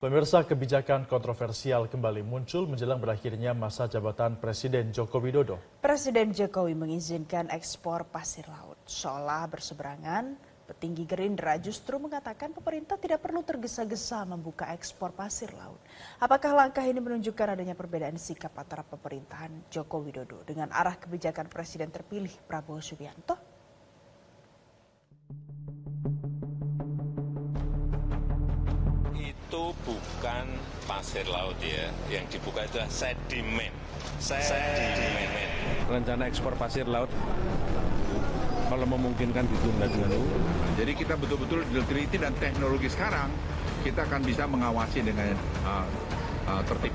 Pemirsa, kebijakan kontroversial kembali muncul menjelang berakhirnya masa jabatan Presiden Joko Widodo. Presiden Jokowi mengizinkan ekspor pasir laut. Seolah berseberangan, petinggi Gerindra justru mengatakan pemerintah tidak perlu tergesa-gesa membuka ekspor pasir laut. Apakah langkah ini menunjukkan adanya perbedaan sikap antara pemerintahan Joko Widodo dengan arah kebijakan Presiden terpilih Prabowo Subianto? Itu bukan pasir laut ya, yang dibuka itu adalah sedimen. Rencana ekspor pasir laut kalau memungkinkan ditunda dulu. Jadi kita betul-betul teliti dan teknologi sekarang kita akan bisa mengawasi dengan tertib.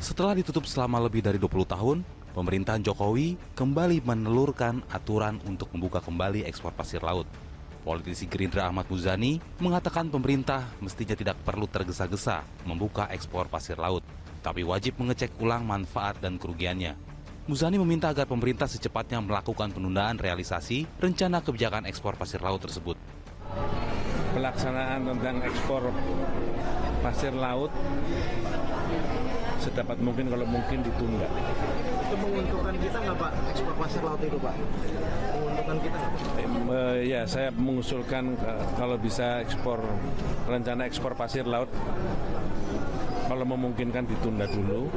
Setelah ditutup selama lebih dari 20 tahun, pemerintahan Jokowi kembali menelurkan aturan untuk membuka kembali ekspor pasir laut. Politisi Gerindra Ahmad Muzani mengatakan pemerintah mestinya tidak perlu tergesa-gesa membuka ekspor pasir laut, tapi wajib mengecek ulang manfaat dan kerugiannya. Muzani meminta agar pemerintah secepatnya melakukan penundaan realisasi rencana kebijakan ekspor pasir laut tersebut. Pelaksanaan tentang ekspor pasir laut sedapat mungkin kalau mungkin ditunda. Itu menguntungkan kita nggak Pak, ekspor pasir laut itu Pak? Menguntungkan kita nggak? Ya, saya mengusulkan kalau bisa rencana ekspor pasir laut kalau memungkinkan ditunda dulu.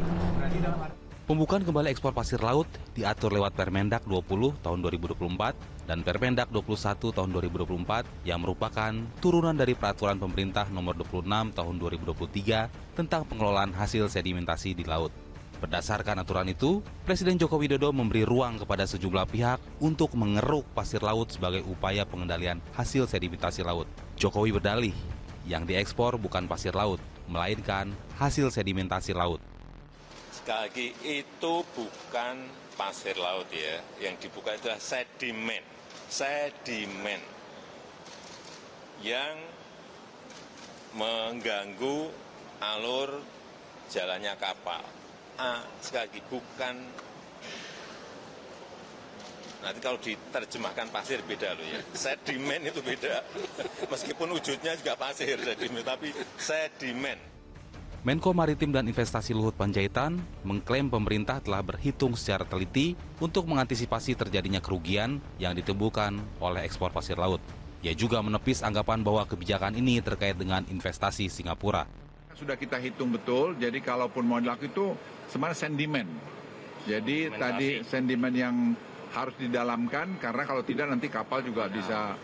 Pembukaan kembali ekspor pasir laut diatur lewat Permendak 20 tahun 2024 dan Permendak 21 tahun 2024 yang merupakan turunan dari peraturan pemerintah nomor 26 tahun 2023 tentang pengelolaan hasil sedimentasi di laut. Berdasarkan aturan itu, Presiden Joko Widodo memberi ruang kepada sejumlah pihak untuk mengeruk pasir laut sebagai upaya pengendalian hasil sedimentasi laut. Jokowi berdalih, yang diekspor bukan pasir laut, melainkan hasil sedimentasi laut. Sekali lagi, itu bukan pasir laut ya, yang dibuka itu adalah sedimen. Sedimen yang mengganggu alur jalannya kapal. Sekali lagi, bukan, nanti kalau diterjemahkan pasir beda loh ya, sedimen itu beda, meskipun wujudnya juga pasir sedimen, tapi sedimen. Menko Maritim dan Investasi Luhut Panjaitan mengklaim pemerintah telah berhitung secara teliti untuk mengantisipasi terjadinya kerugian yang ditimbulkan oleh ekspor pasir laut. Ia juga menepis anggapan bahwa kebijakan ini terkait dengan investasi Singapura. Sudah kita hitung betul, jadi kalaupun mau dilakukan itu sebenarnya sedimen. Jadi tadi sedimen yang harus didalamkan, karena kalau tidak nanti kapal juga bisa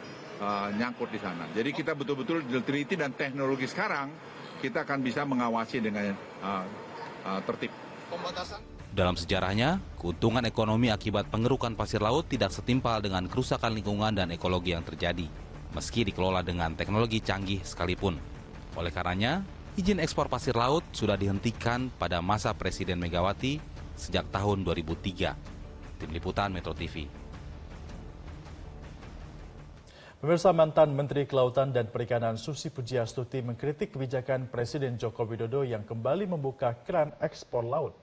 nyangkut di sana. Jadi kita betul-betul teliti dan teknologi sekarang kita akan bisa mengawasi dengan tertib. Dalam sejarahnya, keuntungan ekonomi akibat pengerukan pasir laut tidak setimpal dengan kerusakan lingkungan dan ekologi yang terjadi, meski dikelola dengan teknologi canggih sekalipun. Oleh karenanya, izin ekspor pasir laut sudah dihentikan pada masa Presiden Megawati sejak tahun 2003. Tim Liputan Metro TV. Pemirsa, mantan Menteri Kelautan dan Perikanan Susi Pujiastuti mengkritik kebijakan Presiden Joko Widodo yang kembali membuka keran ekspor laut.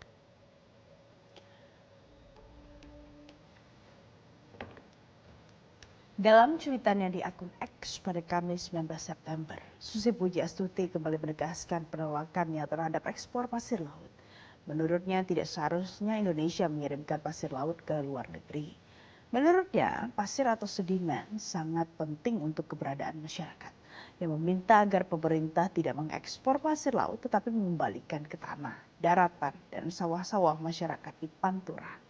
Dalam cuitannya di akun X pada Kamis 19 September, Susi Pujiastuti kembali menegaskan penolakannya terhadap ekspor pasir laut. Menurutnya tidak seharusnya Indonesia mengirimkan pasir laut ke luar negeri. Menurutnya, pasir atau sedimen sangat penting untuk keberadaan masyarakat, yang meminta agar pemerintah tidak mengekspor pasir laut tetapi mengembalikan ke tanah, daratan, dan sawah-sawah masyarakat di Pantura.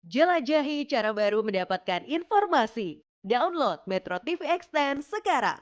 Jelajahi cara baru mendapatkan informasi. Download Metro TV Extend sekarang.